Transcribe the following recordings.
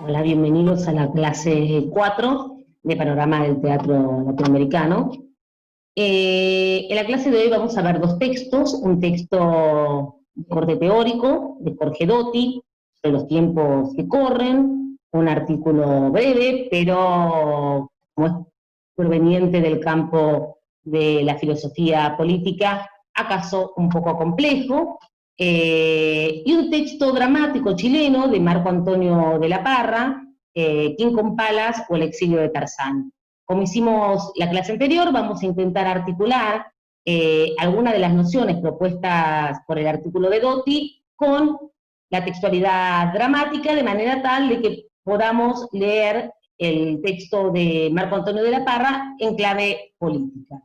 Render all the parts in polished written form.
Hola, bienvenidos a la clase 4 de Panorama del Teatro Latinoamericano. En la clase de hoy vamos a ver dos textos, un texto de corte teórico de Jorge Doty, sobre los tiempos que corren, un artículo breve, pero como es proveniente del campo de la filosofía política, acaso un poco complejo, y un texto dramático chileno de Marco Antonio de la Parra, King con Palas o El exilio de Tarzán. Como hicimos la clase anterior, vamos a intentar articular algunas de las nociones propuestas por el artículo de Doty con la textualidad dramática, de manera tal de que podamos leer el texto de Marco Antonio de la Parra en clave política.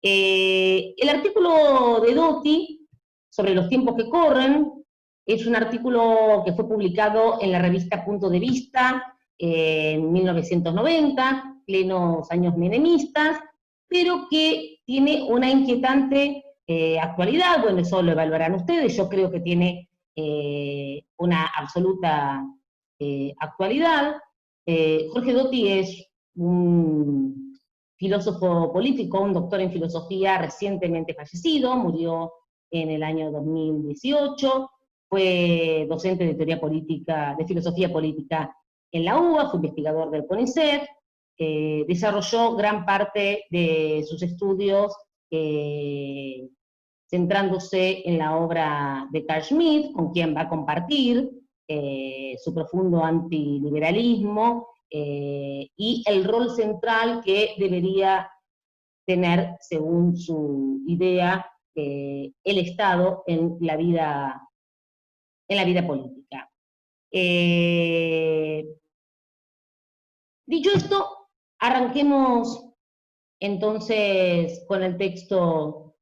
El artículo de Doty sobre los tiempos que corren es un artículo que fue publicado en la revista Punto de Vista en 1990, plenos años menemistas, pero que tiene una inquietante actualidad. Bueno, eso lo evaluarán ustedes, yo creo que tiene una absoluta actualidad. Jorge Doty es un filósofo político, un doctor en filosofía recientemente fallecido, murió en el año 2018, fue docente de teoría política, de filosofía política en la UBA, fue investigador del CONICET, desarrolló gran parte de sus estudios centrándose en la obra de Carl Schmitt, con quien va a compartir su profundo antiliberalismo y el rol central que debería tener, según su idea, el Estado en la vida política. Dicho esto, arranquemos entonces con el texto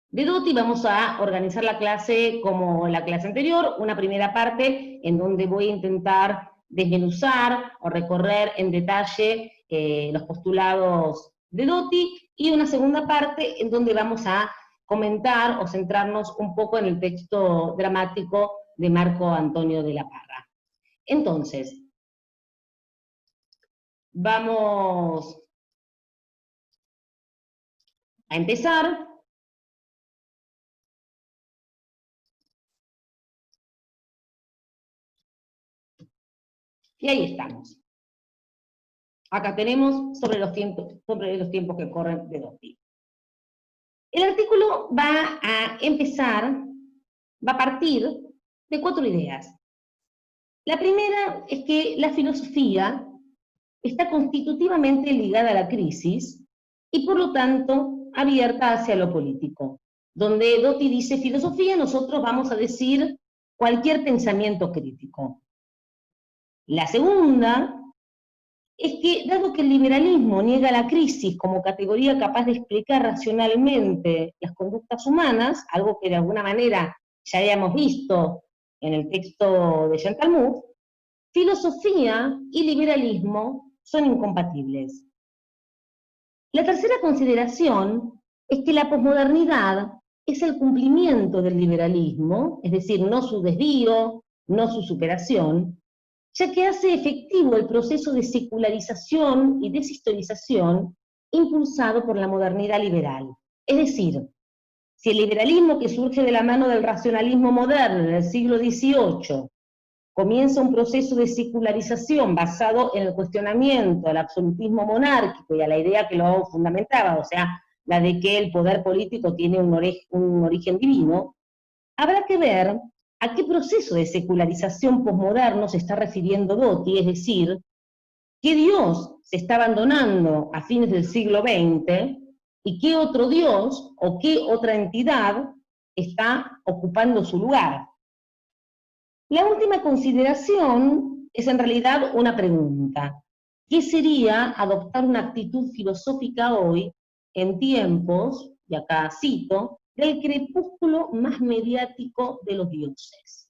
de Doty. Vamos a organizar la clase como la clase anterior, una primera parte en donde voy a intentar desmenuzar o recorrer en detalle los postulados de Doty, y una segunda parte en donde vamos a comentar o centrarnos un poco en el texto dramático de Marco Antonio de la Parra. Entonces, vamos a empezar. Y ahí estamos. Acá tenemos sobre los tiempos que corren de Doty. El artículo va a partir de 4 ideas. La primera es que la filosofía está constitutivamente ligada a la crisis y por lo tanto abierta hacia lo político. Donde Doty dice filosofía, nosotros vamos a decir cualquier pensamiento crítico. La segunda es que, dado que el liberalismo niega la crisis como categoría capaz de explicar racionalmente las conductas humanas, algo que de alguna manera ya habíamos visto en el texto de Jean Talmud, filosofía y liberalismo son incompatibles. La tercera consideración es que la posmodernidad es el cumplimiento del liberalismo, es decir, no su desvío, no su superación, ya que hace efectivo el proceso de secularización y deshistorización impulsado por la modernidad liberal. Es decir, si el liberalismo que surge de la mano del racionalismo moderno en el siglo XVIII comienza un proceso de secularización basado en el cuestionamiento al absolutismo monárquico y a la idea que lo fundamentaba, o sea, la de que el poder político tiene un origen divino, habrá que ver a qué proceso de secularización posmoderno se está refiriendo Doty, es decir, qué Dios se está abandonando a fines del siglo XX y qué otro Dios o qué otra entidad está ocupando su lugar. La última consideración es en realidad una pregunta. ¿Qué sería adoptar una actitud filosófica hoy en tiempos, y acá cito, del crepúsculo más mediático de los dioses?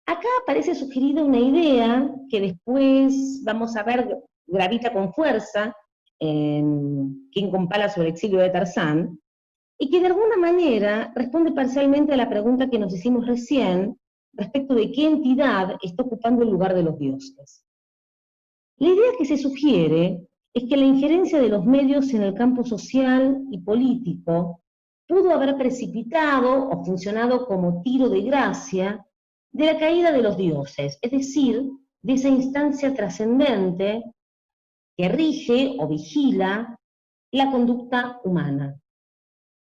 Acá aparece sugerida una idea que después vamos a ver gravita con fuerza en King con Palas sobre el exilio de Tarzán, y que de alguna manera responde parcialmente a la pregunta que nos hicimos recién respecto de qué entidad está ocupando el lugar de los dioses. La idea que se sugiere es que la injerencia de los medios en el campo social y político pudo haber precipitado o funcionado como tiro de gracia de la caída de los dioses, es decir, de esa instancia trascendente que rige o vigila la conducta humana.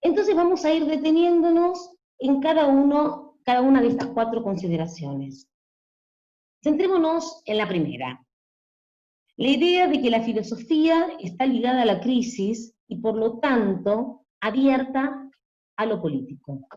Entonces vamos a ir deteniéndonos en cada una de estas 4 consideraciones. Centrémonos en la primera. La idea de que la filosofía está ligada a la crisis y por lo tanto abierta a lo político.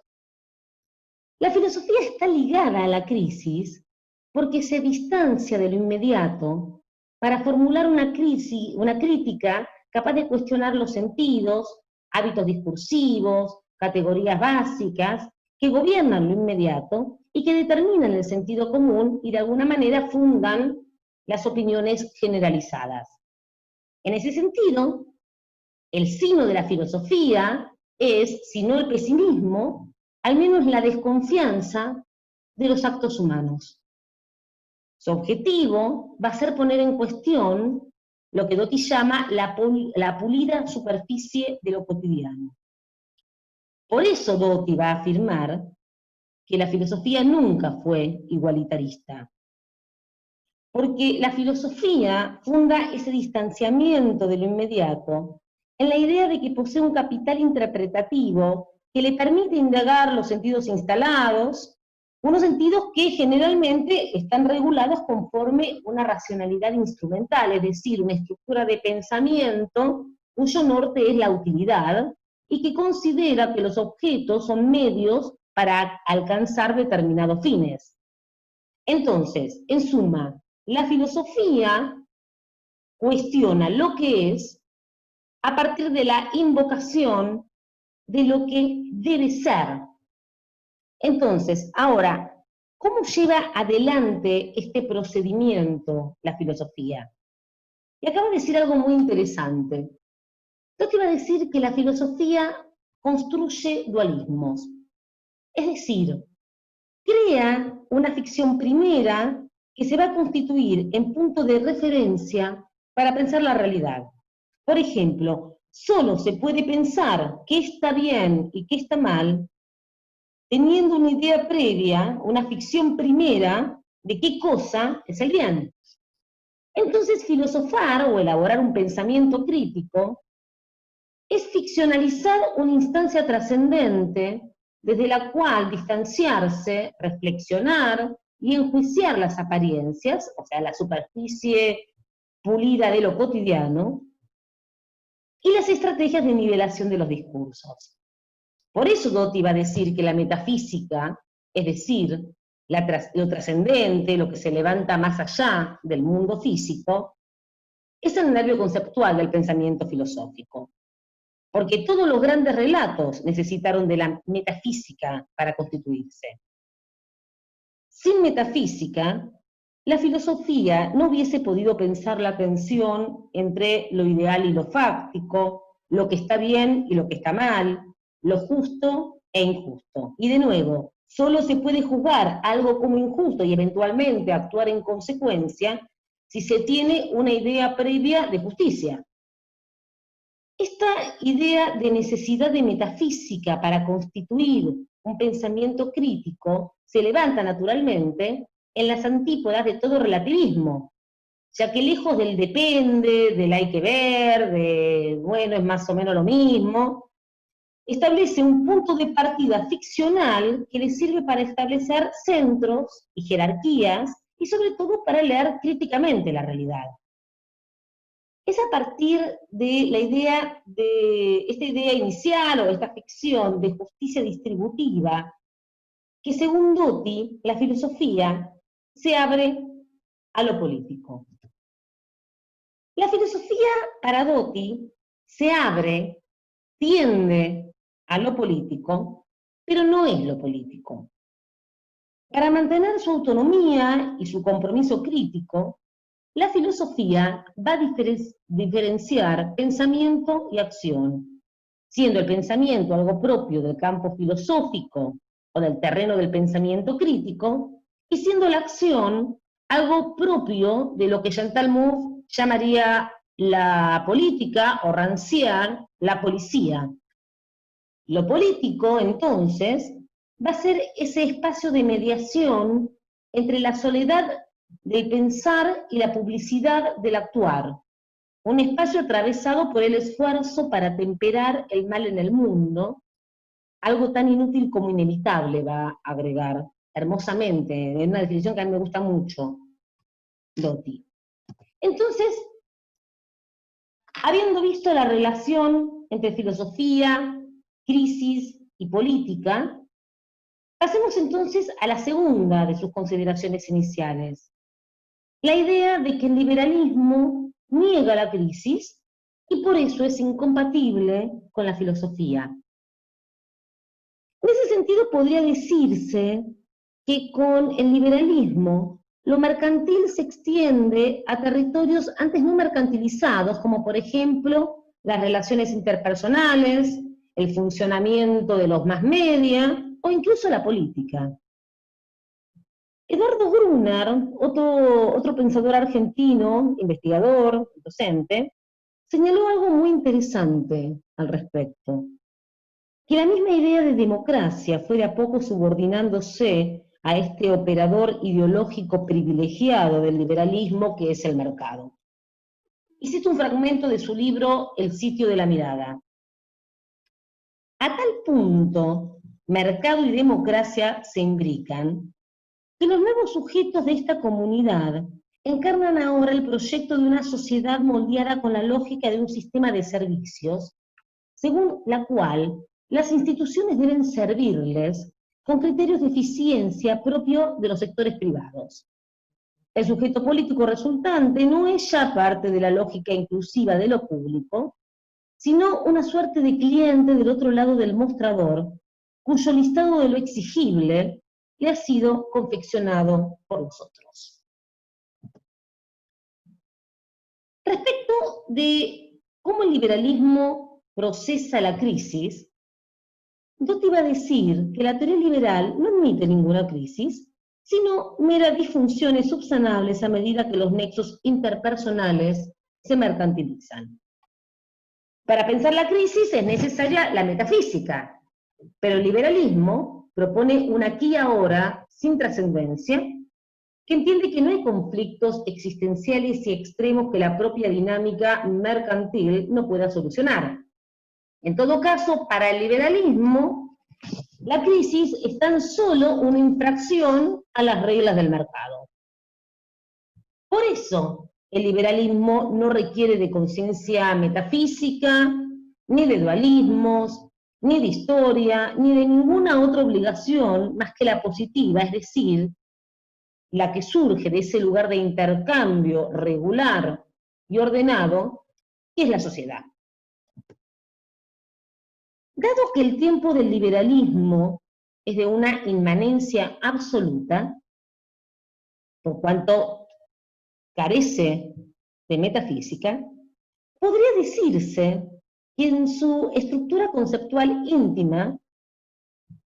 La filosofía está ligada a la crisis porque se distancia de lo inmediato para formular una crítica capaz de cuestionar los sentidos, hábitos discursivos, categorías básicas que gobiernan lo inmediato y que determinan el sentido común y de alguna manera fundan las opiniones generalizadas. En ese sentido, el signo de la filosofía es, si no el pesimismo, al menos la desconfianza de los actos humanos. Su objetivo va a ser poner en cuestión lo que Doty llama la pulida superficie de lo cotidiano. Por eso Doty va a afirmar que la filosofía nunca fue igualitarista, porque la filosofía funda ese distanciamiento de lo inmediato en la idea de que posee un capital interpretativo que le permite indagar los sentidos instalados, unos sentidos que generalmente están regulados conforme una racionalidad instrumental, es decir, una estructura de pensamiento cuyo norte es la utilidad, y que considera que los objetos son medios para alcanzar determinados fines. Entonces, en suma, la filosofía cuestiona lo que es a partir de la invocación de lo que debe ser. Entonces, ahora, ¿cómo lleva adelante este procedimiento la filosofía? Y acaba de decir algo muy interesante. Doty va a decir que la filosofía construye dualismos, es decir, crea una ficción primera que se va a constituir en punto de referencia para pensar la realidad. Por ejemplo, solo se puede pensar qué está bien y qué está mal teniendo una idea previa, una ficción primera de qué cosa es el bien. Entonces, filosofar o elaborar un pensamiento crítico es ficcionalizar una instancia trascendente desde la cual distanciarse, reflexionar y enjuiciar las apariencias, o sea, la superficie pulida de lo cotidiano, y las estrategias de nivelación de los discursos. Por eso Doty va a decir que la metafísica, es decir, lo trascendente, lo que se levanta más allá del mundo físico, es el nervio conceptual del pensamiento filosófico. Porque todos los grandes relatos necesitaron de la metafísica para constituirse. Sin metafísica, la filosofía no hubiese podido pensar la tensión entre lo ideal y lo fáctico, lo que está bien y lo que está mal, lo justo e injusto. Y de nuevo, solo se puede juzgar algo como injusto y eventualmente actuar en consecuencia si se tiene una idea previa de justicia. Esta idea de necesidad de metafísica para constituir un pensamiento crítico se levanta naturalmente en las antípodas de todo relativismo, ya que lejos del depende, del hay que ver, de bueno, es más o menos lo mismo, establece un punto de partida ficcional que le sirve para establecer centros y jerarquías, y sobre todo para leer críticamente la realidad. Es a partir de la idea de esta idea inicial o esta ficción de justicia distributiva que, según Doty, la filosofía se abre a lo político. La filosofía, para Doty, se abre, tiende a lo político, pero no es lo político. Para mantener su autonomía y su compromiso crítico, la filosofía va a diferenciar pensamiento y acción, siendo el pensamiento algo propio del campo filosófico o del terreno del pensamiento crítico, y siendo la acción algo propio de lo que Chantal Mouffe llamaría la política, o Rancière, la policía. Lo político, entonces, va a ser ese espacio de mediación entre la soledad del pensar y la publicidad del actuar. Un espacio atravesado por el esfuerzo para temperar el mal en el mundo, algo tan inútil como inevitable, va a agregar hermosamente, en una definición que a mí me gusta mucho, Doty. Entonces, habiendo visto la relación entre filosofía, crisis y política, pasemos entonces a la segunda de sus consideraciones iniciales. La idea de que el liberalismo niega la crisis y por eso es incompatible con la filosofía. En ese sentido podría decirse que con el liberalismo lo mercantil se extiende a territorios antes no mercantilizados, como por ejemplo las relaciones interpersonales, el funcionamiento de los mass media o incluso la política. Eduardo Gruner, otro pensador argentino, investigador, docente, señaló algo muy interesante al respecto. Que la misma idea de democracia fue de a poco subordinándose a este operador ideológico privilegiado del liberalismo que es el mercado. Y cito un fragmento de su libro El sitio de la mirada. A tal punto, mercado y democracia se imbrican, que los nuevos sujetos de esta comunidad encarnan ahora el proyecto de una sociedad moldeada con la lógica de un sistema de servicios, según la cual las instituciones deben servirles con criterios de eficiencia propio de los sectores privados. El sujeto político resultante no es ya parte de la lógica inclusiva de lo público, sino una suerte de cliente del otro lado del mostrador, cuyo listado de lo exigible le ha sido confeccionado por nosotros. Respecto de cómo el liberalismo procesa la crisis, Doty va a decir que la teoría liberal no admite ninguna crisis, sino meras disfunciones subsanables a medida que los nexos interpersonales se mercantilizan. Para pensar la crisis es necesaria la metafísica, pero el liberalismo propone un aquí y ahora sin trascendencia, que entiende que no hay conflictos existenciales y extremos que la propia dinámica mercantil no pueda solucionar. En todo caso, para el liberalismo, la crisis es tan solo una infracción a las reglas del mercado. Por eso, el liberalismo no requiere de conciencia metafísica, ni de dualismos, ni de historia, ni de ninguna otra obligación más que la positiva, es decir, la que surge de ese lugar de intercambio regular y ordenado, que es la sociedad. Dado que el tiempo del liberalismo es de una inmanencia absoluta, por cuanto carece de metafísica, podría decirse que en su estructura conceptual íntima,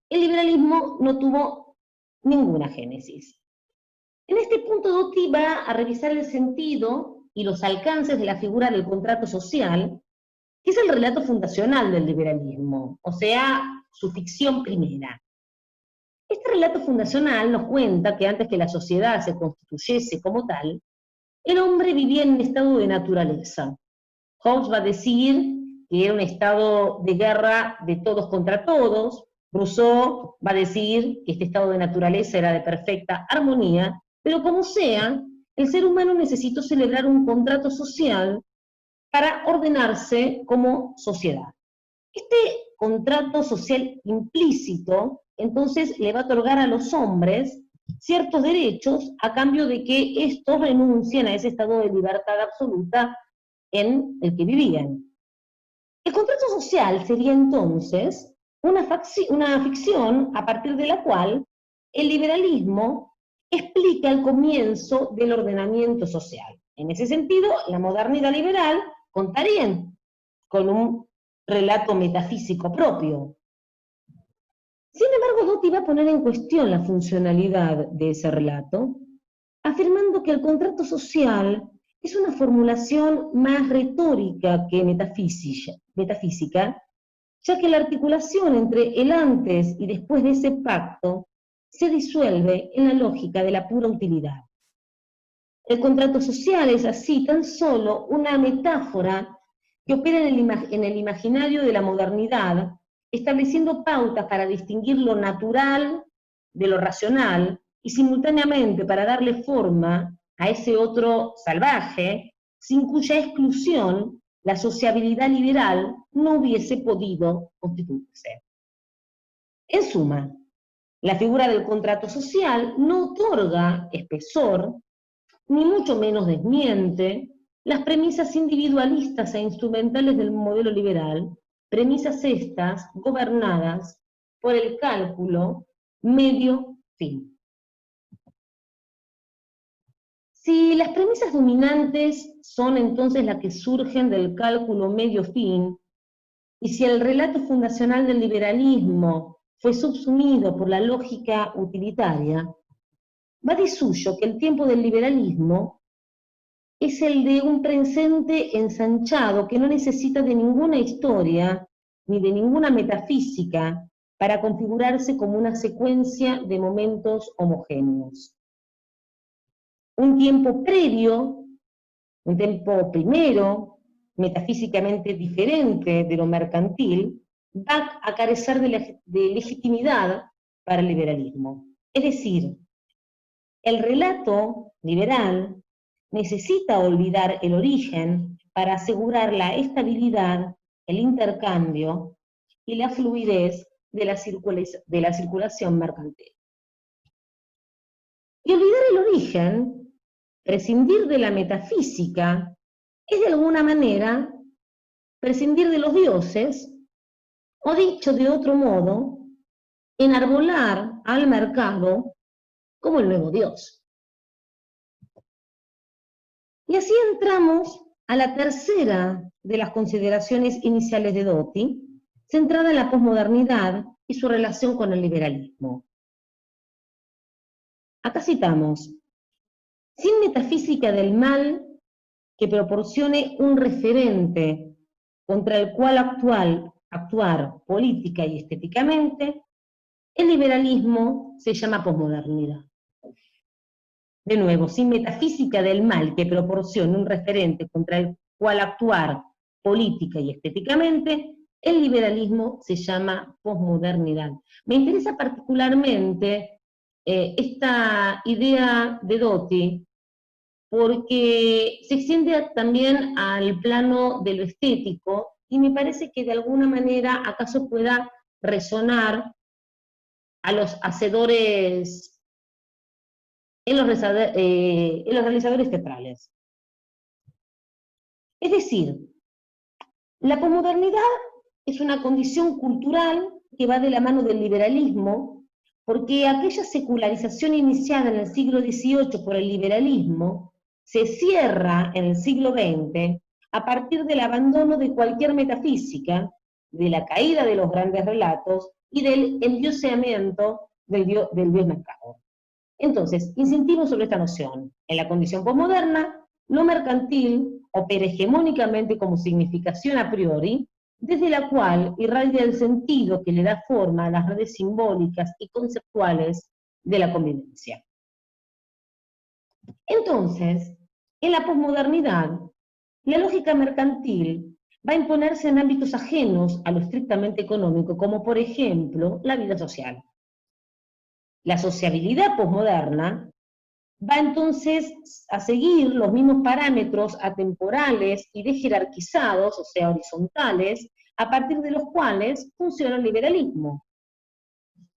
el liberalismo no tuvo ninguna génesis. En este punto Doty va a revisar el sentido y los alcances de la figura del contrato social, que es el relato fundacional del liberalismo, o sea, su ficción primera. Este relato fundacional nos cuenta que antes que la sociedad se constituyese como tal, el hombre vivía en un estado de naturaleza. Hobbes va a decir que era un estado de guerra de todos contra todos. Rousseau va a decir que este estado de naturaleza era de perfecta armonía, pero como sea, el ser humano necesitó celebrar un contrato social para ordenarse como sociedad. Este contrato social implícito, entonces, le va a otorgar a los hombres ciertos derechos a cambio de que estos renuncien a ese estado de libertad absoluta en el que vivían. El contrato social sería entonces una ficción a partir de la cual el liberalismo explica el comienzo del ordenamiento social. En ese sentido, la modernidad liberal contaría con un relato metafísico propio. Sin embargo, Dotti va a poner en cuestión la funcionalidad de ese relato, afirmando que el contrato social es una formulación más retórica que metafísica, ya que la articulación entre el antes y después de ese pacto se disuelve en la lógica de la pura utilidad. El contrato social es así tan solo una metáfora que opera en el imaginario de la modernidad, estableciendo pautas para distinguir lo natural de lo racional y simultáneamente para darle forma a ese otro salvaje, sin cuya exclusión la sociabilidad liberal no hubiese podido constituirse. En suma, la figura del contrato social no otorga espesor, ni mucho menos desmiente, las premisas individualistas e instrumentales del modelo liberal, premisas estas gobernadas por el cálculo medio-fin. Si las premisas dominantes son entonces las que surgen del cálculo medio-fin, y si el relato fundacional del liberalismo fue subsumido por la lógica utilitaria, va de suyo que el tiempo del liberalismo es el de un presente ensanchado que no necesita de ninguna historia ni de ninguna metafísica para configurarse como una secuencia de momentos homogéneos. Un tiempo previo, un tiempo primero, metafísicamente diferente de lo mercantil, va a carecer de legitimidad para el liberalismo. Es decir, el relato liberal necesita olvidar el origen para asegurar la estabilidad, el intercambio y la fluidez de la circulación mercantil. Y olvidar el origen, prescindir de la metafísica, es de alguna manera prescindir de los dioses, o dicho de otro modo, enarbolar al mercado como el nuevo dios. Y así entramos a la tercera de las consideraciones iniciales de Dotti, centrada en la posmodernidad y su relación con el liberalismo. Acá citamos: sin metafísica del mal que proporcione un referente contra el cual actuar política y estéticamente, el liberalismo se llama posmodernidad. De nuevo, sin metafísica del mal que proporcione un referente contra el cual actuar política y estéticamente, el liberalismo se llama posmodernidad. Me interesa particularmente esta idea de Dotti, porque se extiende también al plano de lo estético, y me parece que de alguna manera acaso pueda resonar a los hacedores, en los realizadores teatrales. Es decir, la posmodernidad es una condición cultural que va de la mano del liberalismo, porque aquella secularización iniciada en el siglo XVIII por el liberalismo se cierra en el siglo XX a partir del abandono de cualquier metafísica, de la caída de los grandes relatos y del endioseamiento del dios mercado. Entonces, insistimos sobre esta noción. En la condición posmoderna, lo mercantil opera hegemónicamente como significación a priori, desde la cual irradia el sentido que le da forma a las redes simbólicas y conceptuales de la convivencia. Entonces, en la posmodernidad, la lógica mercantil va a imponerse en ámbitos ajenos a lo estrictamente económico, como por ejemplo la vida social. La sociabilidad posmoderna va entonces a seguir los mismos parámetros atemporales y desjerarquizados, o sea, horizontales, a partir de los cuales funciona el liberalismo.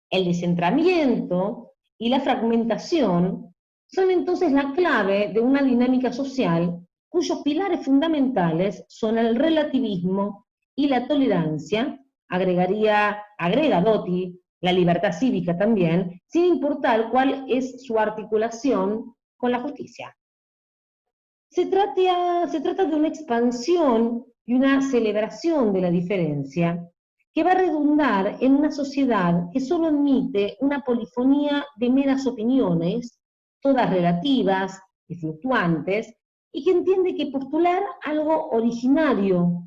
El descentramiento y la fragmentación son entonces la clave de una dinámica social cuyos pilares fundamentales son el relativismo y la tolerancia, agrega Dotti, la libertad cívica también, sin importar cuál es su articulación con la justicia. Se trata de una expansión y una celebración de la diferencia, que va a redundar en una sociedad que solo admite una polifonía de meras opiniones, todas relativas y fluctuantes, y que entiende que postular algo originario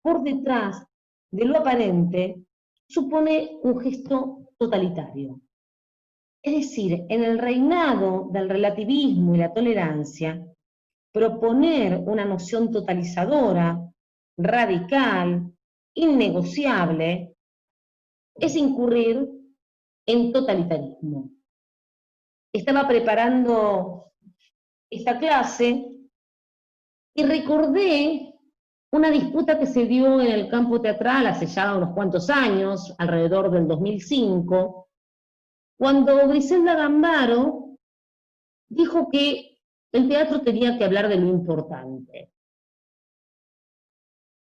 por detrás de lo aparente supone un gesto totalitario. Es decir, en el reinado del relativismo y la tolerancia, proponer una noción totalizadora, radical, innegociable, es incurrir en totalitarismo. Estaba preparando esta clase y recordé una disputa que se dio en el campo teatral hace ya unos cuantos años, alrededor del 2005, cuando Griselda Gambaro dijo que el teatro tenía que hablar de lo importante.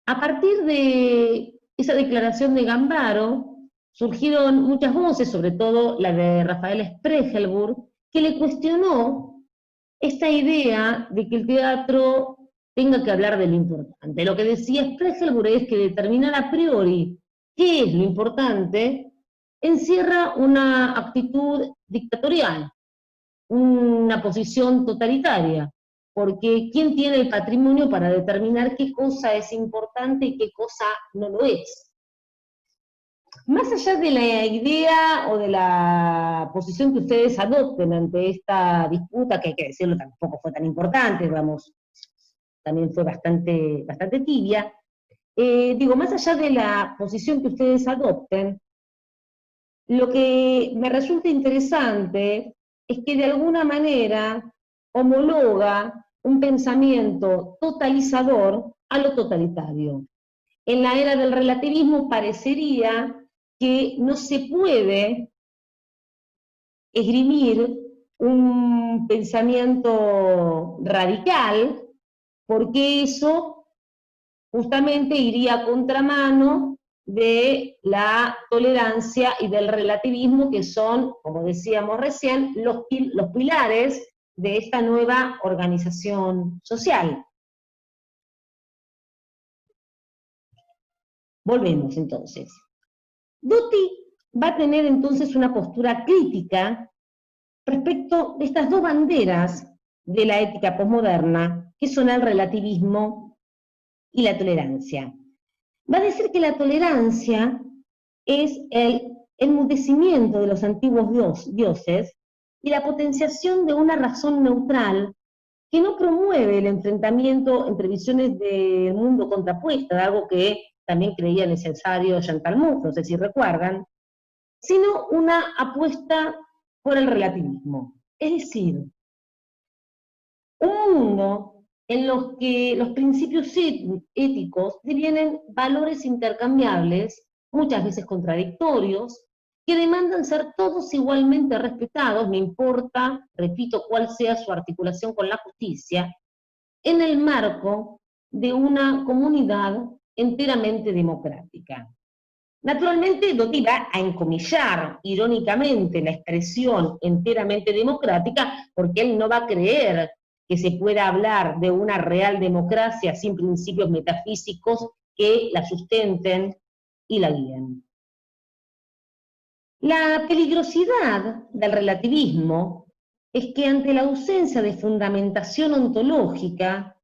A partir de esa declaración de Gambaro, surgieron muchas voces, sobre todo la de Rafael Spregelburg, que le cuestionó esta idea de que el teatro tenga que hablar de lo importante. Lo que decía Spregelburg es que determinar a priori qué es lo importante encierra una actitud dictatorial, una posición totalitaria, porque ¿quién tiene el patrimonio para determinar qué cosa es importante y qué cosa no lo es? Más allá de la idea o de la posición que ustedes adopten ante esta disputa, que hay que decirlo tampoco fue tan importante, vamos, también fue bastante tibia, digo, más allá de la posición que ustedes adopten, lo que me resulta interesante es que de alguna manera homologa un pensamiento totalizador a lo totalitario. En la era del relativismo parecería que no se puede esgrimir un pensamiento radical, porque eso justamente iría a contramano de la tolerancia y del relativismo, que son, como decíamos recién, los pilares de esta nueva organización social. Volvemos entonces. Doty va a tener entonces una postura crítica respecto de estas dos banderas de la ética posmoderna, que son el relativismo y la tolerancia. Va a decir que la tolerancia es el enmudecimiento de los antiguos dioses y la potenciación de una razón neutral que no promueve el enfrentamiento entre visiones del mundo contrapuestas, algo que también creía necesario Chantal Mouffe, no sé si recuerdan, sino una apuesta por el relativismo. Es decir, un mundo en los que los principios éticos devienen valores intercambiables, muchas veces contradictorios, que demandan ser todos igualmente respetados, no importa, repito, cuál sea su articulación con la justicia, en el marco de una comunidad enteramente democrática. Naturalmente, Doty va a encomillar irónicamente la expresión enteramente democrática, porque él no va a creer que se pueda hablar de una real democracia sin principios metafísicos que la sustenten y la guíen. La peligrosidad del relativismo es que ante la ausencia de fundamentación ontológica,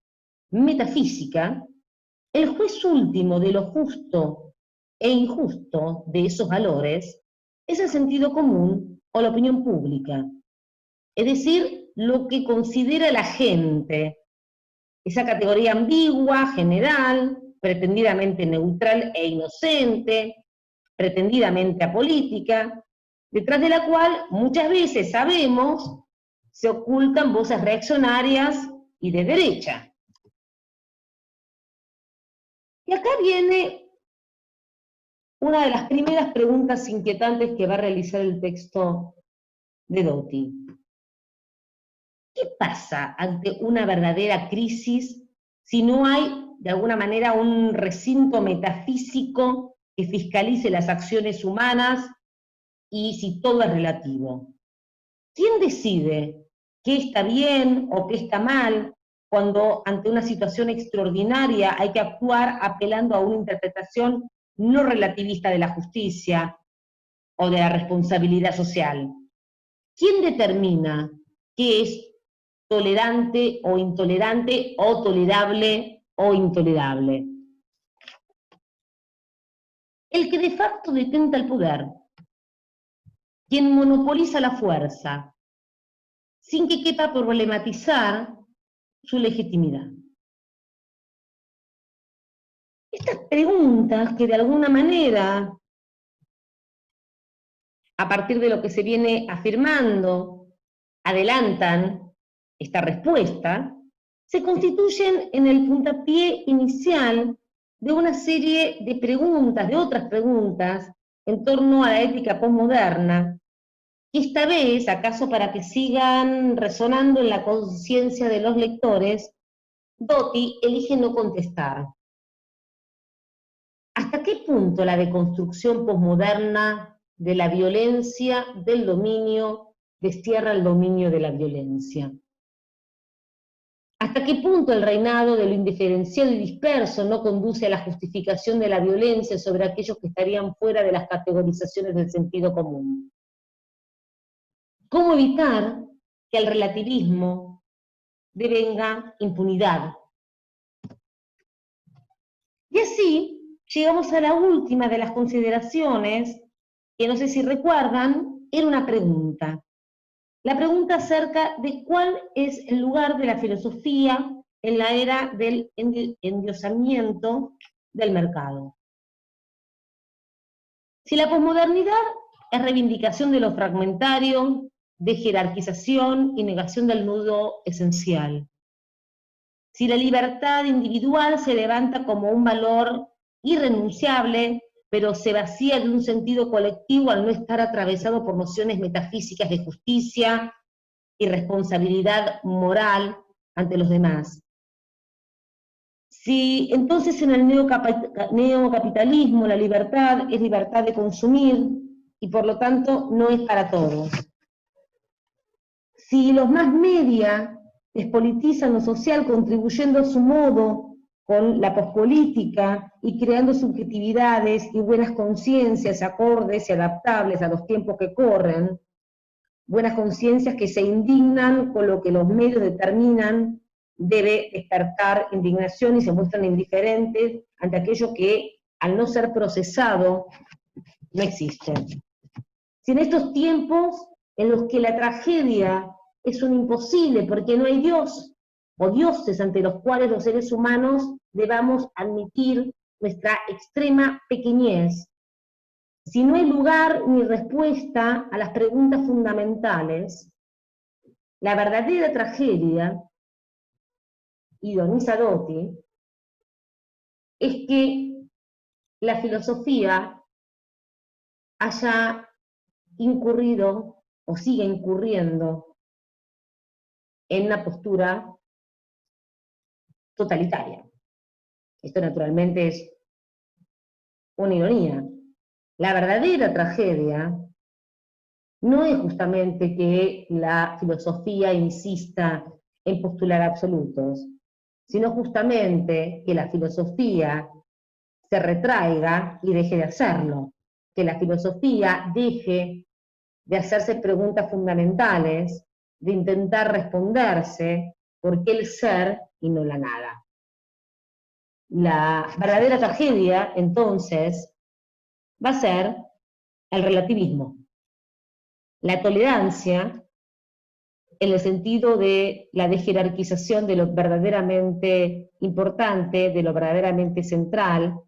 metafísica, el juez último de lo justo e injusto de esos valores es el sentido común o la opinión pública, es decir, lo que considera la gente, esa categoría ambigua, general, pretendidamente neutral e inocente, pretendidamente apolítica, detrás de la cual muchas veces sabemos se ocultan voces reaccionarias y de derecha. Y acá viene una de las primeras preguntas inquietantes que va a realizar el texto de Doty. ¿Qué pasa ante una verdadera crisis si no hay, de alguna manera, un recinto metafísico que fiscalice las acciones humanas y si todo es relativo? ¿Quién decide qué está bien o qué está mal cuando ante una situación extraordinaria hay que actuar apelando a una interpretación no relativista de la justicia o de la responsabilidad social. ¿Quién determina qué es tolerante o intolerante, o tolerable o intolerable? El que de facto detenta el poder, quien monopoliza la fuerza, sin que quepa problematizar su legitimidad. Estas preguntas que de alguna manera, a partir de lo que se viene afirmando, adelantan esta respuesta, se constituyen en el puntapié inicial de una serie de preguntas, de otras preguntas, en torno a la ética posmoderna, que esta vez, acaso para que sigan resonando en la conciencia de los lectores, Doty elige no contestar. ¿Hasta qué punto la deconstrucción posmoderna de la violencia, del dominio, destierra el dominio de la violencia? ¿Hasta qué punto el reinado de lo indiferenciado y disperso no conduce a la justificación de la violencia sobre aquellos que estarían fuera de las categorizaciones del sentido común? ¿Cómo evitar que al relativismo devenga impunidad? Y así llegamos a la última de las consideraciones, que no sé si recuerdan, era una pregunta. La pregunta acerca de cuál es el lugar de la filosofía en la era del endiosamiento del mercado. Si la posmodernidad es reivindicación de lo fragmentario, de jerarquización y negación del nudo esencial. Si la libertad individual se levanta como un valor irrenunciable, pero se vacía de un sentido colectivo al no estar atravesado por nociones metafísicas de justicia y responsabilidad moral ante los demás. Si entonces en el neocapitalismo la libertad es libertad de consumir y por lo tanto no es para todos. Si los más media despolitizan lo social contribuyendo a su modo con la pospolítica y creando subjetividades y buenas conciencias acordes y adaptables a los tiempos que corren, buenas conciencias que se indignan con lo que los medios determinan debe despertar indignación y se muestran indiferentes ante aquello que, al no ser procesado, no existe. Si en estos tiempos en los que la tragedia es un imposible porque no hay Dios o dioses ante los cuales los seres humanos debamos admitir nuestra extrema pequeñez, si no hay lugar ni respuesta a las preguntas fundamentales, la verdadera tragedia, ironiza Doty, es que la filosofía haya incurrido o siga incurriendo en una postura totalitaria. Esto naturalmente es una ironía. La verdadera tragedia no es justamente que la filosofía insista en postular absolutos, sino justamente que la filosofía se retraiga y deje de hacerlo, que la filosofía deje de hacerse preguntas fundamentales, de intentar responderse por qué el ser y no la nada. La verdadera tragedia, entonces, va a ser el relativismo, la tolerancia en el sentido de la desjerarquización de lo verdaderamente importante, de lo verdaderamente central,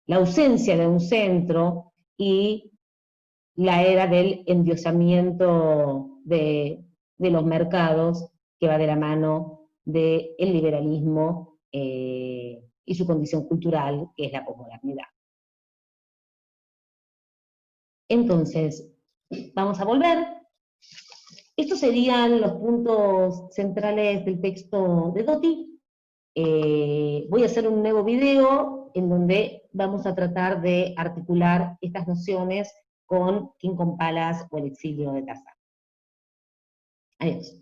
la ausencia de un centro y la era del endiosamiento de los mercados que va de la mano del liberalismo y su condición cultural, que es la posmodernidad. Entonces, vamos a volver. Estos serían los puntos centrales del texto de Doty. Voy a hacer un nuevo video en donde vamos a tratar de articular estas nociones con King con Palas o el exilio de Tarzán. Adiós.